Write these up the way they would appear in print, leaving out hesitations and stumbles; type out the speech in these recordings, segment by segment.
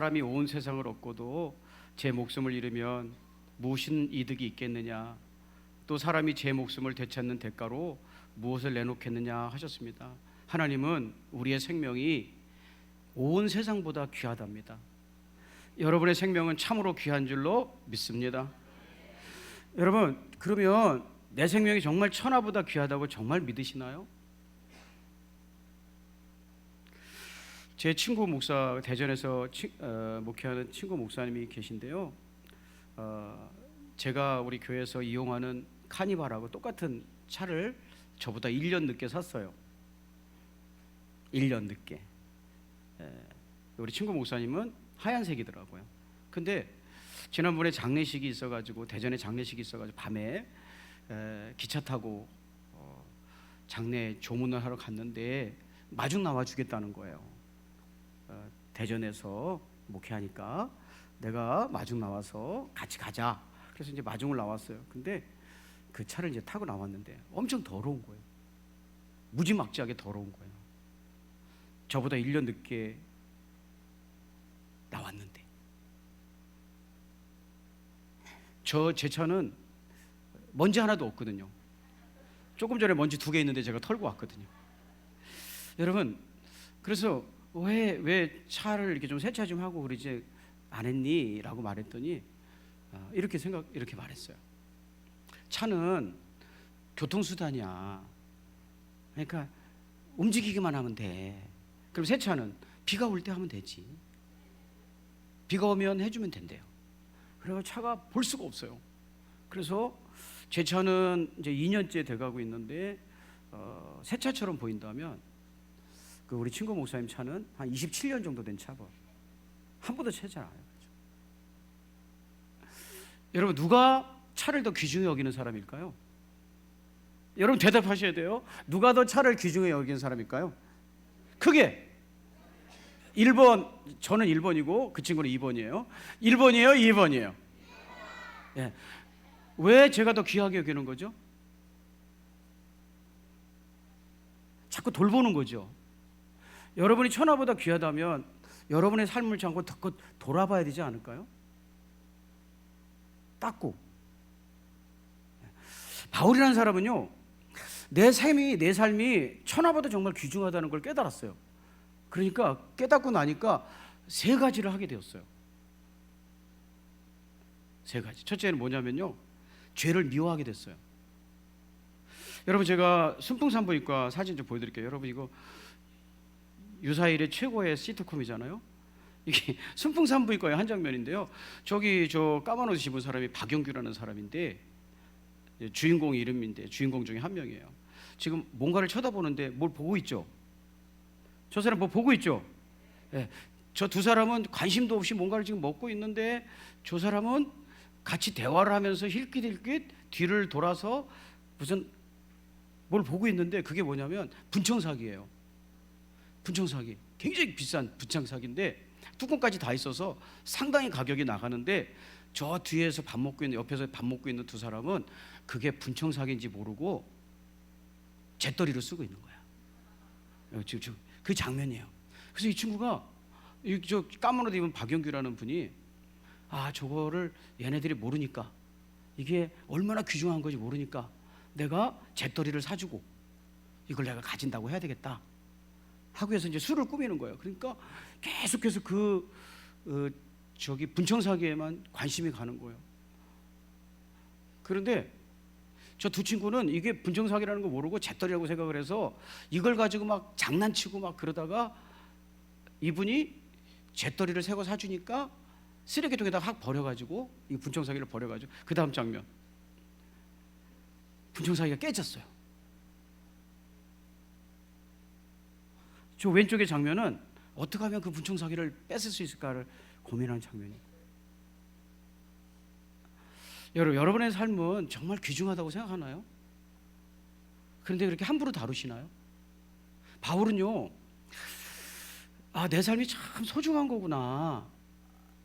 사람이 온 세상을 얻고도 제 목숨을 잃으면 무슨 이득이 있겠느냐, 또 사람이 제 목숨을 되찾는 대가로 무엇을 내놓겠느냐 하셨습니다. 하나님은 우리의 생명이 온 세상보다 귀하답니다. 여러분의 생명은 참으로 귀한 줄로 믿습니다. 여러분, 그러면 내 생명이 정말 천하보다 귀하다고 정말 믿으시나요? 제 친구 목사, 대전에서 목회하는 친구 목사님이 계신데요. 제가 우리 교회에서 이용하는 카니발하고 똑같은 차를 저보다 1년 늦게 샀어요. 1년 늦게. 우리 친구 목사님은 하얀색이더라고요. 근데 지난번에 장례식이 있어가지고, 대전에 장례식이 있어가지고 밤에 기차 타고 장례 조문을 하러 갔는데 마중 나와 주겠다는 거예요. 대전에서 목회하니까 내가 마중 나와서 같이 가자. 그래서 이제 마중을 나왔어요. 근데 그 차를 이제 타고 나왔는데 엄청 더러운 거예요. 무지막지하게 더러운 거예요. 저보다 1년 늦게 나왔는데, 제 차는 먼지 하나도 없거든요. 조금 전에 먼지 2개 있는데 제가 털고 왔거든요. 여러분, 그래서 왜 차를 이렇게 좀 세차 좀 하고 그러지 안 했니? 라고 말했더니 이렇게 말했어요. 차는 교통수단이야. 그러니까 움직이기만 하면 돼. 그럼 세차는 비가 올 때 하면 되지. 비가 오면 해주면 된대요. 그래서 차가 볼 수가 없어요. 그래서 제 차는 이제 2년째 돼가고 있는데 새 차처럼 보인다면 그 우리 친구 목사님 차는 한 27년 정도 된 차고 한 번도 채지 않아요. 여러분, 누가 차를 더 귀중히 여기는 사람일까요? 여러분 대답하셔야 돼요. 누가 더 차를 귀중히 여기는 사람일까요? 크게 1번, 저는 1번이고 그 친구는 2번이에요. 1번이에요, 2번이에요? 예. 왜 제가 더 귀하게 여기는 거죠? 자꾸 돌보는 거죠. 여러분이 천하보다 귀하다면 여러분의 삶을 잠깐 돌아봐야 되지 않을까요? 닦고. 바울이라는 사람은요, 내 삶이 천하보다 정말 귀중하다는 걸 깨달았어요. 그러니까 깨닫고 나니까 3가지를 하게 되었어요. 3가지. 첫째는 뭐냐면요, 죄를 미워하게 됐어요. 여러분, 제가 순풍산부인과 사진 좀 보여드릴게요. 여러분, 이거 유사일의 최고의 시트콤이잖아요. 이게 순풍산부인과의 한 장면인데요. 저기 저 까만 옷 입은 사람이 박영규라는 사람인데, 주인공 이름인데 주인공 중에 한 명이에요. 지금 뭔가를 쳐다보는데 뭘 보고 있죠? 저 사람 뭐 보고 있죠? 네. 저 2사람은 관심도 없이 뭔가를 지금 먹고 있는데, 저 사람은 같이 대화를 하면서 힐끗힐끗 뒤를 돌아서 무슨 뭘 보고 있는데, 그게 뭐냐면 분청사기예요. 분청사기. 굉장히 비싼 분청사기인데 뚜껑까지 다 있어서 상당히 가격이 나가는데, 저 뒤에서 밥 먹고 있는, 옆에서 밥 먹고 있는 2사람은 그게 분청사기인지 모르고 잿더리를 쓰고 있는 거야. 지금 그 장면이에요. 그래서 이 친구가, 저 까만 옷 입은 박영규라는 분이, 저거를 얘네들이 모르니까, 이게 얼마나 귀중한 건지 모르니까 내가 잿더리를 사주고 이걸 내가 가진다고 해야 되겠다 하고 해서 이제 술을 꾸미는 거예요. 그러니까 계속해서 저기 분청사기에만 관심이 가는 거예요. 그런데 저 2 친구는 이게 분청사기라는 거 모르고 잿더리라고 생각을 해서 이걸 가지고 막 장난치고 막 그러다가, 이분이 잿더리를 새거 사주니까 쓰레기통에다 확 버려가지고, 이 분청사기를 버려가지고, 그 다음 장면, 분청사기가 깨졌어요. 저 왼쪽의 장면은 어떻게 하면 그 분청사기를 뺏을 수 있을까를 고민하는 장면이에요. 여러분의 삶은 정말 귀중하다고 생각하나요? 그런데 그렇게 함부로 다루시나요? 바울은요, 내 삶이 참 소중한 거구나,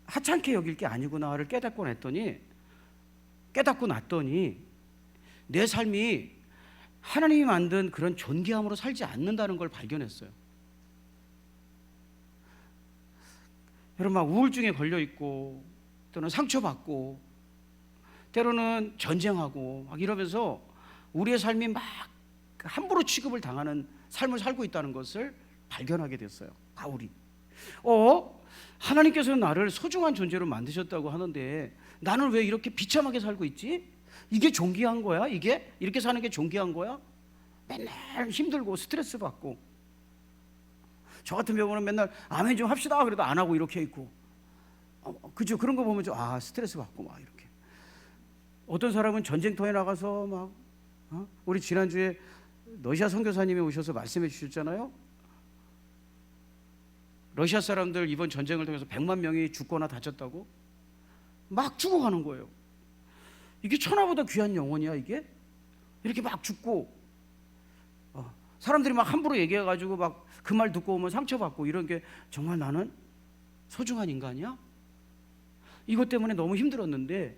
하찮게 여길 게 아니구나를 깨닫고 났더니 내 삶이 하나님이 만든 그런 존귀함으로 살지 않는다는 걸 발견했어요. 여러분 막 우울증에 걸려 있고 또는 상처받고 때로는 전쟁하고 막 이러면서 우리의 삶이 막 함부로 취급을 당하는 삶을 살고 있다는 것을 발견하게 됐어요. 바울이 하나님께서는 나를 소중한 존재로 만드셨다고 하는데 나는 왜 이렇게 비참하게 살고 있지? 이게 존귀한 거야? 이게 이렇게 사는 게 존귀한 거야? 맨날 힘들고 스트레스 받고, 저 같은 경우는 맨날 아멘 좀 합시다 그래도 안 하고 이렇게 있고, 그죠? 그런 거 보면 좀 스트레스 받고 막 이렇게. 어떤 사람은 전쟁터에 나가서 막 우리 지난주에 러시아 선교사님이 오셔서 말씀해 주셨잖아요. 러시아 사람들 이번 전쟁을 통해서 100만 명이 죽거나 다쳤다고 막 죽어가는 거예요. 이게 천하보다 귀한 영혼이야 이게? 이렇게 막 죽고 사람들이 막 함부로 얘기해가지고 막 그 말 듣고 오면 상처받고 이런 게 정말 나는 소중한 인간이야? 이것 때문에 너무 힘들었는데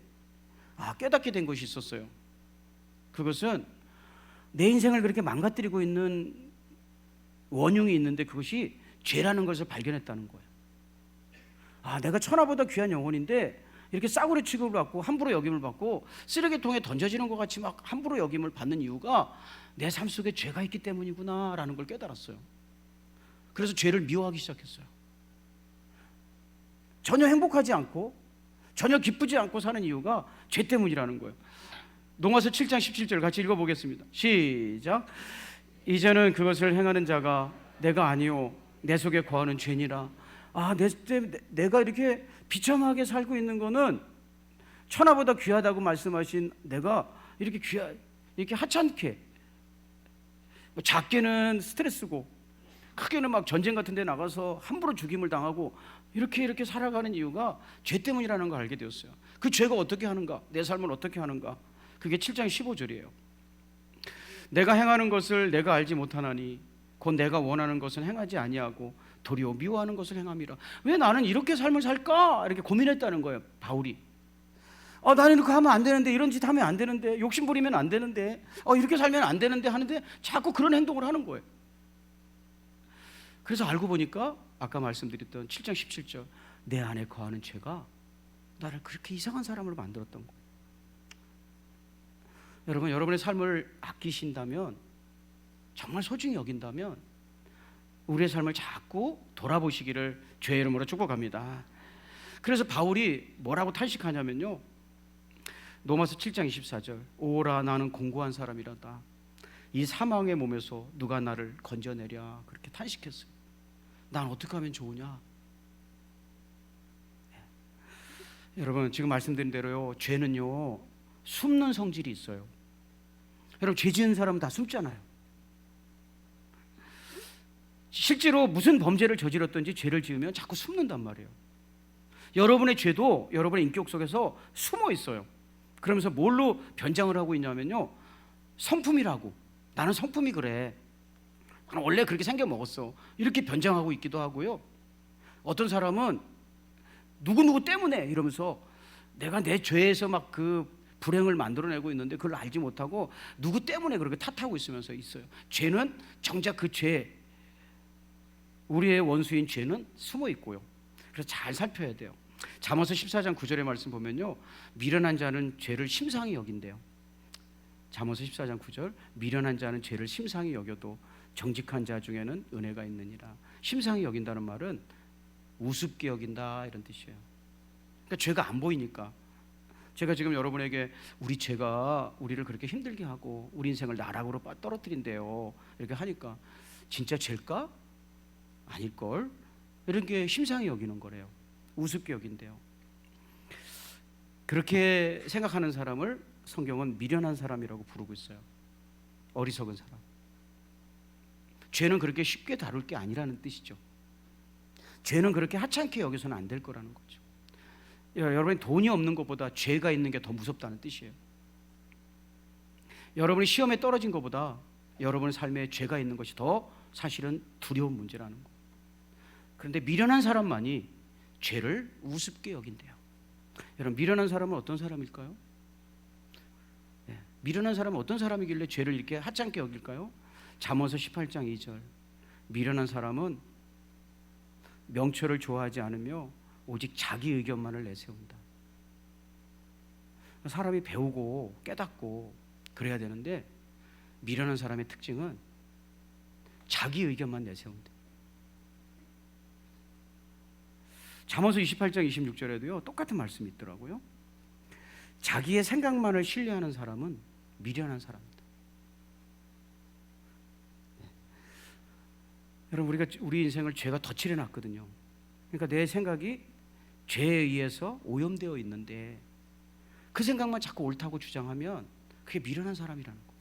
깨닫게 된 것이 있었어요. 그것은 내 인생을 그렇게 망가뜨리고 있는 원흉이 있는데 그것이 죄라는 것을 발견했다는 거예요. 내가 천하보다 귀한 영혼인데 이렇게 싸구려 취급을 받고 함부로 여김을 받고 쓰레기통에 던져지는 것 같이 막 함부로 여김을 받는 이유가 내 삶 속에 죄가 있기 때문이구나 라는 걸 깨달았어요. 그래서 죄를 미워하기 시작했어요. 전혀 행복하지 않고 전혀 기쁘지 않고 사는 이유가 죄 때문이라는 거예요. 로마서 7장 17절 같이 읽어보겠습니다. 시작. 이제는 그것을 행하는 자가 내가 아니요 내 속에 거하는 죄니라. 내가 이렇게 비참하게 살고 있는 거는 천하보다 귀하다고 말씀하신 내가 이렇게 이렇게 하찮게, 작게는 스트레스고 크게는 막 전쟁 같은 데 나가서 함부로 죽임을 당하고 이렇게 살아가는 이유가 죄 때문이라는 걸 알게 되었어요. 그 죄가 어떻게 하는가, 내 삶을 어떻게 하는가, 그게 7장 15절이에요. 내가 행하는 것을 내가 알지 못하나니 곧 내가 원하는 것은 행하지 아니하고 도리어 미워하는 것을 행함이라. 왜 나는 이렇게 삶을 살까? 이렇게 고민했다는 거예요, 바울이. 나는 이렇게 하면 안 되는데, 이런 짓 하면 안 되는데, 욕심 부리면 안 되는데, 이렇게 살면 안 되는데 하는데 자꾸 그런 행동을 하는 거예요. 그래서 알고 보니까 아까 말씀드렸던 7장 17절, 내 안에 거하는 죄가 나를 그렇게 이상한 사람으로 만들었던 거예요. 여러분, 여러분의 삶을 아끼신다면, 정말 소중히 여긴다면 우리의 삶을 자꾸 돌아보시기를 주의 이름으로 축복합니다. 그래서 바울이 뭐라고 탄식하냐면요, 로마서 7장 24절, 오라 나는 공고한 사람이라다. 이 사망의 몸에서 누가 나를 건져내랴. 그렇게 탄식했어요. 난 어떻게 하면 좋으냐? 여러분, 지금 말씀드린 대로요, 죄는요 숨는 성질이 있어요. 여러분, 죄 지은 사람은 다 숨잖아요. 실제로 무슨 범죄를 저질렀든지 죄를 지으면 자꾸 숨는단 말이에요. 여러분의 죄도 여러분의 인격 속에서 숨어 있어요. 그러면서 뭘로 변장을 하고 있냐면요, 성품이라고. 나는 성품이 그래, 나는 원래 그렇게 생겨 먹었어, 이렇게 변장하고 있기도 하고요. 어떤 사람은 누구누구 때문에 이러면서 내가 내 죄에서 막 그 불행을 만들어내고 있는데 그걸 알지 못하고 누구 때문에 그렇게 탓하고 있으면서 있어요. 죄는 정작 그 죄, 우리의 원수인 죄는 숨어 있고요. 그래서 잘 살펴야 돼요. 잠언서 14장 9절의 말씀 보면요, 미련한 자는 죄를 심상히 여긴대요. 잠언서 14장 9절, 미련한 자는 죄를 심상히 여겨도 정직한 자 중에는 은혜가 있느니라. 심상히 여긴다는 말은 우습게 여긴다 이런 뜻이에요. 그러니까 죄가 안 보이니까. 제가 지금 여러분에게 우리 죄가 우리를 그렇게 힘들게 하고 우리 인생을 나락으로 떨어뜨린대요 이렇게 하니까 진짜 죄일까? 아닐걸? 이런 게 심상히 여기는 거래요. 우습게 여긴대요. 그렇게 생각하는 사람을 성경은 미련한 사람이라고 부르고 있어요. 어리석은 사람. 죄는 그렇게 쉽게 다룰 게 아니라는 뜻이죠. 죄는 그렇게 하찮게 여기서는 안 될 거라는 거죠. 여러분이 돈이 없는 것보다 죄가 있는 게 더 무섭다는 뜻이에요. 여러분이 시험에 떨어진 것보다 여러분의 삶에 죄가 있는 것이 더 사실은 두려운 문제라는 거. 그런데 미련한 사람만이 죄를 우습게 여긴대요. 여러분, 미련한 사람은 어떤 사람일까요? 미련한 사람은 어떤 사람이길래 죄를 이렇게 하찮게 여길까요? 잠언서 18장 2절, 미련한 사람은 명철을 좋아하지 않으며 오직 자기 의견만을 내세운다. 사람이 배우고 깨닫고 그래야 되는데 미련한 사람의 특징은 자기 의견만 내세운다. 잠언서 28장 26절에도요 똑같은 말씀이 있더라고요. 자기의 생각만을 신뢰하는 사람은 미련한 사람입니다. 여러분, 우리 인생을 죄가 덧칠해 놨거든요. 그러니까 내 생각이 죄에 의해서 오염되어 있는데 그 생각만 자꾸 옳다고 주장하면 그게 미련한 사람이라는 거예요.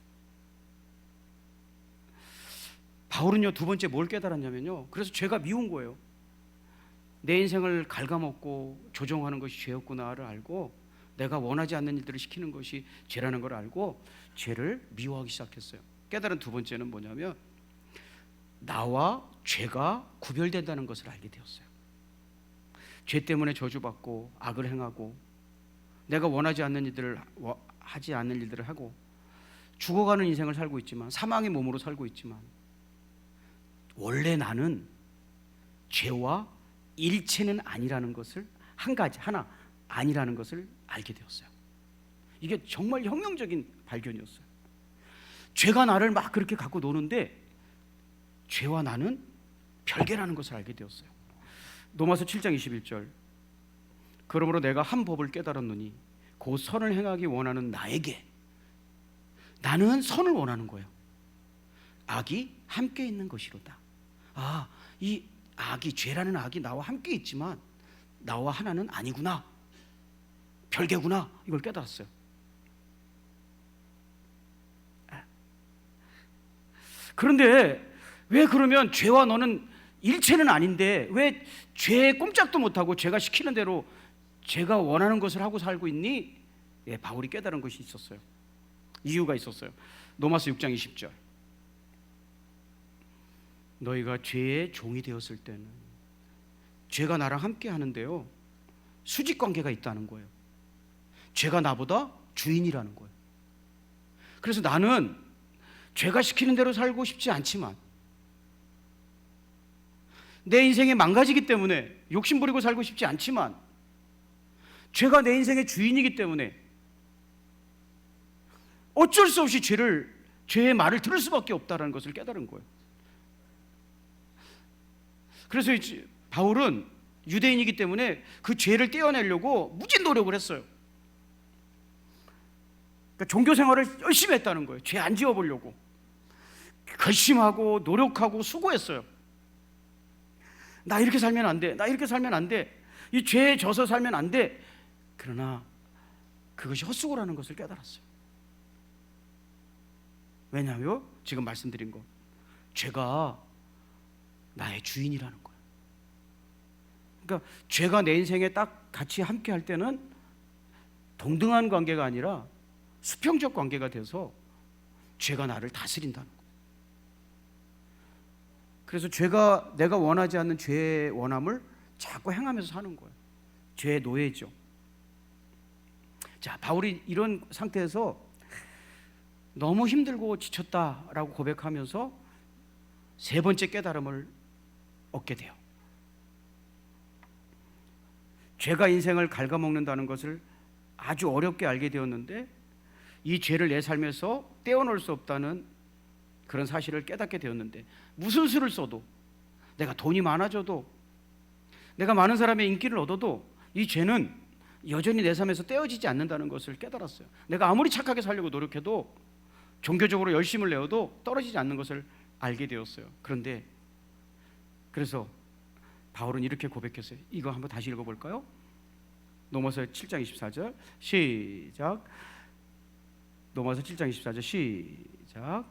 바울은요 두 번째 뭘 깨달았냐면요, 그래서 죄가 미운 거예요. 내 인생을 갉아먹고 조종하는 것이 죄였구나를 알고 내가 원하지 않는 일들을 시키는 것이 죄라는 걸 알고 죄를 미워하기 시작했어요. 깨달은 두 번째는 뭐냐면 나와 죄가 구별된다는 것을 알게 되었어요. 죄 때문에 저주받고 악을 행하고 내가 원하지 않는 일들을 하지 않는 일들을 하고 죽어가는 인생을 살고 있지만, 사망의 몸으로 살고 있지만 원래 나는 죄와 일체는 아니라는 것을 하나 아니라는 것을 알게 되었어요. 이게 정말 혁명적인 발견이었어요. 죄가 나를 막 그렇게 갖고 노는데 죄와 나는 별개라는 것을 알게 되었어요. 로마서 7장 21절, 그러므로 내가 한 법을 깨달았노니 곧 선을 행하기 원하는 나에게, 나는 선을 원하는 거예요. 악이 함께 있는 것이로다. 이 악이, 죄라는 악이 나와 함께 있지만 나와 하나는 아니구나, 별개구나, 이걸 깨달았어요. 그런데 왜 그러면 죄와 너는 일체는 아닌데 왜 죄에 꼼짝도 못하고 죄가 시키는 대로 죄가 원하는 것을 하고 살고 있니? 바울이 깨달은 것이 있었어요. 이유가 있었어요. 로마서 6장 20절, 너희가 죄의 종이 되었을 때는 죄가 나랑 함께 하는데요 수직관계가 있다는 거예요. 죄가 나보다 주인이라는 거예요. 그래서 나는 죄가 시키는 대로 살고 싶지 않지만 내 인생이 망가지기 때문에 욕심 부리고 살고 싶지 않지만 죄가 내 인생의 주인이기 때문에 어쩔 수 없이 죄의 말을 들을 수밖에 없다는 것을 깨달은 거예요. 그래서 바울은 유대인이기 때문에 그 죄를 떼어내려고 무진 노력을 했어요. 그러니까 종교 생활을 열심히 했다는 거예요. 죄 안 지어보려고 결심하고 노력하고 수고했어요. 나 이렇게 살면 안 돼, 나 이렇게 살면 안 돼, 이 죄에 져서 살면 안 돼. 그러나 그것이 헛수고라는 것을 깨달았어요. 왜냐하면 지금 말씀드린 것, 죄가 나의 주인이라는 거예요. 그러니까 죄가 내 인생에 딱 같이 함께 할 때는 동등한 관계가 아니라 수평적 관계가 돼서 죄가 나를 다스린다는 거예요. 그래서 죄가 내가 원하지 않는 죄의 원함을 자꾸 행하면서 사는 거예요. 죄의 노예죠. 자, 바울이 이런 상태에서 너무 힘들고 지쳤다라고 고백하면서 세 번째 깨달음을 얻게 돼요. 죄가 인생을 갉아먹는다는 것을 아주 어렵게 알게 되었는데 이 죄를 내 삶에서 떼어놓을 수 없다는 그런 사실을 깨닫게 되었는데, 무슨 수를 써도, 내가 돈이 많아져도, 내가 많은 사람의 인기를 얻어도 이 죄는 여전히 내 삶에서 떼어지지 않는다는 것을 깨달았어요. 내가 아무리 착하게 살려고 노력해도, 종교적으로 열심을 내어도 떨어지지 않는 것을 알게 되었어요. 그래서 바울은 이렇게 고백했어요. 이거 한번 다시 읽어볼까요? 로마서 7장 24절 시작. 로마서 7장 24절 시작.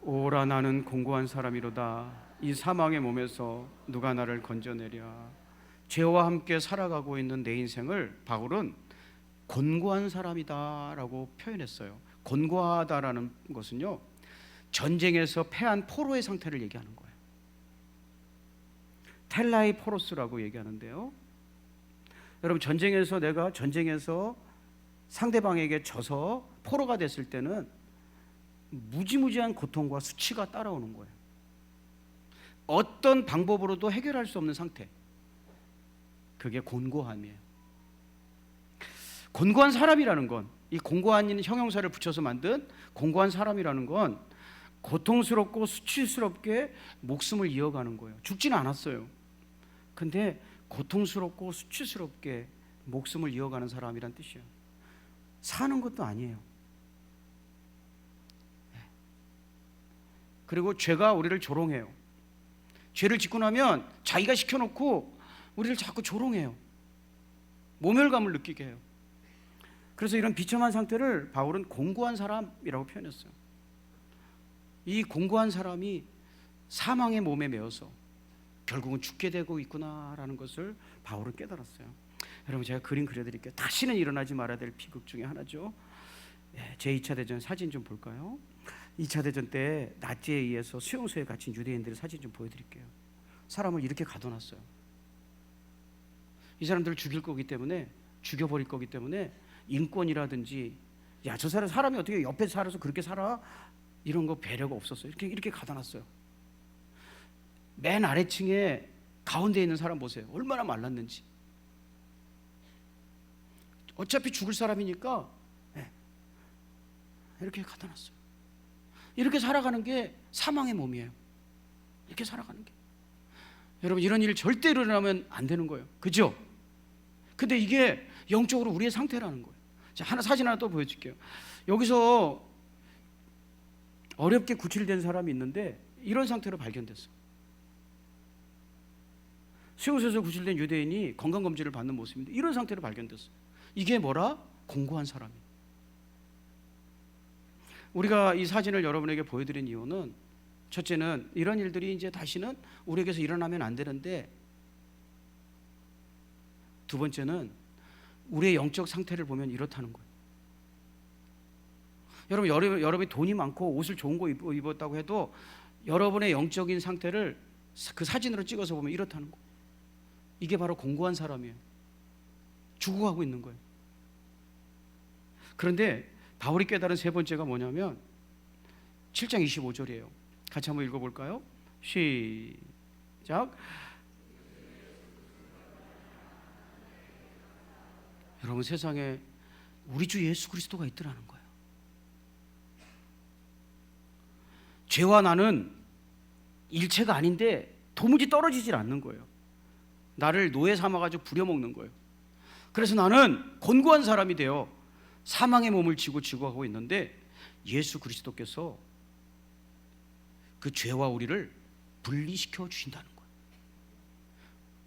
오라, 나는 공고한 사람이로다. 이 사망의 몸에서 누가 나를 건져내랴. 죄와 함께 살아가고 있는 내 인생을 바울은 곤고한 사람이다라고 표현했어요. 곤고하다라는 것은요, 전쟁에서 패한 포로의 상태를 얘기하는 거예요. 텔라이 포로스라고 얘기하는데요, 여러분, 내가 전쟁에서 상대방에게 져서 포로가 됐을 때는 무지무지한 고통과 수치가 따라오는 거예요. 어떤 방법으로도 해결할 수 없는 상태, 그게 곤고함이에요. 곤고한 사람이라는 건, 이 곤고한 형용사를 붙여서 만든 곤고한 사람이라는 건 고통스럽고 수치스럽게 목숨을 이어가는 거예요. 죽지는 않았어요. 근데 고통스럽고 수치스럽게 목숨을 이어가는 사람이란 뜻이에요. 사는 것도 아니에요. 그리고 죄가 우리를 조롱해요. 죄를 짓고 나면 자기가 시켜놓고 우리를 자꾸 조롱해요. 모멸감을 느끼게 해요. 그래서 이런 비참한 상태를 바울은 공고한 사람이라고 표현했어요. 이 공고한 사람이 사망의 몸에 매어서 결국은 죽게 되고 있구나라는 것을 바울은 깨달았어요. 여러분, 제가 그림 그려드릴게요. 다시는 일어나지 말아야 될 비극 중에 하나죠. 제2차 대전 사진 좀 볼까요? 2차 대전 때 나치에 의해서 수용소에 갇힌 유대인들의 사진 좀 보여드릴게요. 사람을 이렇게 가둬놨어요. 이 사람들을 죽일 거기 때문에, 죽여버릴 거기 때문에 인권이라든지, 야, 저 사람이 어떻게 옆에 살아서 그렇게 살아? 이런 거 배려가 없었어요. 이렇게 가둬놨어요. 맨 아래층에 가운데 있는 사람 보세요. 얼마나 말랐는지. 어차피 죽을 사람이니까 이렇게 가둬놨어요. 이렇게 살아가는 게 사망의 몸이에요. 이렇게 살아가는 게. 여러분, 이런 일 절대 일어나면 안 되는 거예요. 그죠? 근데 이게 영적으로 우리의 상태라는 거예요. 자, 사진 하나 또 보여줄게요. 여기서 어렵게 구출된 사람이 있는데 이런 상태로 발견됐어. 수용소에서 구출된 유대인이 건강검진을 받는 모습인데 이런 상태로 발견됐어. 이게 뭐라? 공고한 사람이에요. 우리가 이 사진을 여러분에게 보여드린 이유는, 첫째는 이런 일들이 이제 다시는 우리에게서 일어나면 안 되는데, 두 번째는 우리의 영적 상태를 보면 이렇다는 거예요. 여러분이 돈이 많고 옷을 좋은 거 입었다고 해도 여러분의 영적인 상태를 그 사진으로 찍어서 보면 이렇다는 거예요. 이게 바로 공고한 사람이에요. 죽어가고 있는 거예요. 그런데 바울이 깨달은 세 번째가 뭐냐면 7장 25절이에요. 같이 한번 읽어볼까요? 시작. 여러분, 세상에 우리 주 예수 그리스도가 있더라는 거예요. 죄와 나는 일체가 아닌데 도무지 떨어지질 않는 거예요. 나를 노예 삼아가지고 부려먹는 거예요. 그래서 나는 곤고한 사람이 되어 사망의 몸을 지고 가고 있는데, 예수 그리스도께서 그 죄와 우리를 분리시켜 주신다는 거예요.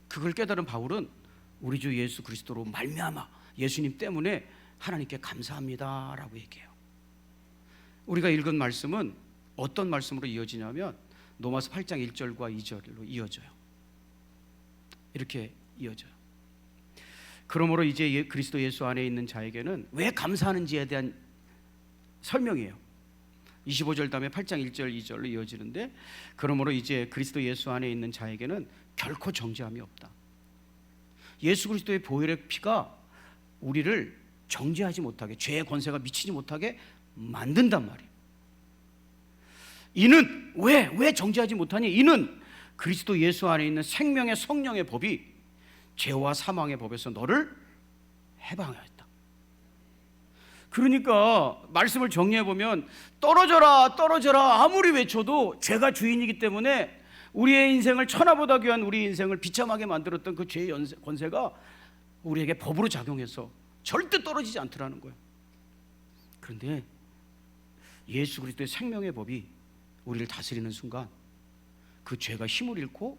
그걸 깨달은 바울은 우리 주 예수 그리스도로 말미암아, 예수님 때문에 하나님께 감사합니다라고 얘기해요. 우리가 읽은 말씀은 어떤 말씀으로 이어지냐면 로마서 8장 1절과 2절로 이어져요. 이렇게 이어져요. 그러므로 이제 그리스도 예수 안에 있는 자에게는 왜 감사하는지에 대한 설명이에요. 25절 다음에 8장 1절 2절로 이어지는데, 그러므로 이제 그리스도 예수 안에 있는 자에게는 결코 정죄함이 없다. 예수 그리스도의 보혈의 피가 우리를 정죄하지 못하게, 죄의 권세가 미치지 못하게 만든단 말이에요. 이는 왜 정죄하지 못하니? 이는 그리스도 예수 안에 있는 생명의 성령의 법이 죄와 사망의 법에서 너를 해방하였다. 그러니까 말씀을 정리해 보면, 떨어져라 떨어져라 아무리 외쳐도 죄가 주인이기 때문에 우리의 인생을, 천하보다 귀한 우리 인생을 비참하게 만들었던 그 죄의 권세가 우리에게 법으로 작용해서 절대 떨어지지 않더라는 거예요. 그런데 예수 그리스도의 생명의 법이 우리를 다스리는 순간 그 죄가 힘을 잃고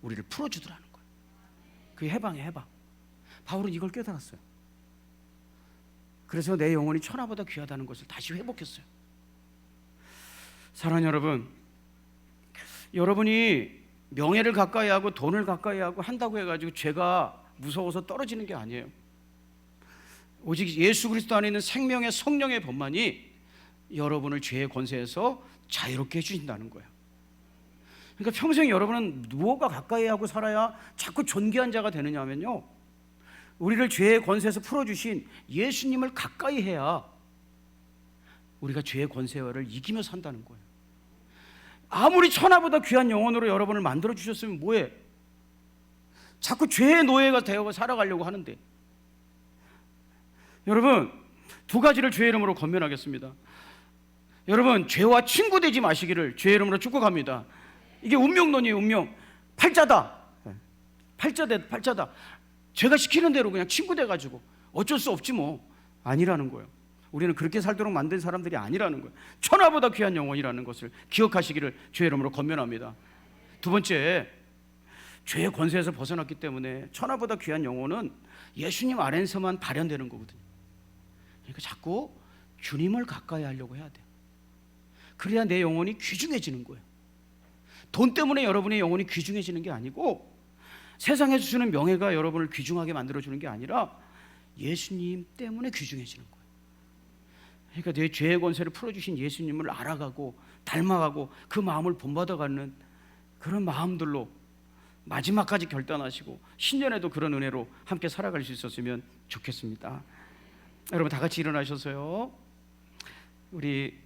우리를 풀어주더라는 거예요. 그게 해방이에요, 해방. 바울은 이걸 깨달았어요. 그래서 내 영혼이 천하보다 귀하다는 것을 다시 회복했어요. 사랑하는 여러분, 여러분이 명예를 가까이 하고 돈을 가까이 하고 한다고 해가지고 죄가 무서워서 떨어지는 게 아니에요. 오직 예수 그리스도 안에 있는 생명의 성령의 법만이 여러분을 죄의 권세에서 자유롭게 해주신다는 거예요. 그러니까 평생 여러분은 무엇과 가까이 하고 살아야 자꾸 존귀한 자가 되느냐 하면요, 우리를 죄의 권세에서 풀어주신 예수님을 가까이 해야 우리가 죄의 권세를 이기며 산다는 거예요. 아무리 천하보다 귀한 영혼으로 여러분을 만들어 주셨으면 뭐해? 자꾸 죄의 노예가 되어 살아가려고 하는데, 여러분 두 가지를 주의 이름으로 권면하겠습니다. 여러분, 죄와 친구 되지 마시기를 주의 이름으로 축복합니다. 이게 운명론이에요. 운명. 팔자다. 팔자다. 죄가 시키는 대로 그냥 친구 돼가지고 어쩔 수 없지 뭐. 아니라는 거예요. 우리는 그렇게 살도록 만든 사람들이 아니라는 거예요. 천하보다 귀한 영혼이라는 것을 기억하시기를 주의 이름으로 권면합니다. 두 번째, 죄의 권세에서 벗어났기 때문에 천하보다 귀한 영혼은 예수님 안에서만 발현되는 거거든요. 그러니까 자꾸 주님을 가까이 하려고 해야 돼요. 그래야 내 영혼이 귀중해지는 거예요. 돈 때문에 여러분의 영혼이 귀중해지는 게 아니고, 세상에서 주는 명예가 여러분을 귀중하게 만들어주는 게 아니라 예수님 때문에 귀중해지는 거예요. 그러니까 내 죄의 권세를 풀어주신 예수님을 알아가고 닮아가고 그 마음을 본받아가는 그런 마음들로 마지막까지 결단하시고 신년에도 그런 은혜로 함께 살아갈 수 있었으면 좋겠습니다. 여러분 다 같이 일어나셔서요, 우리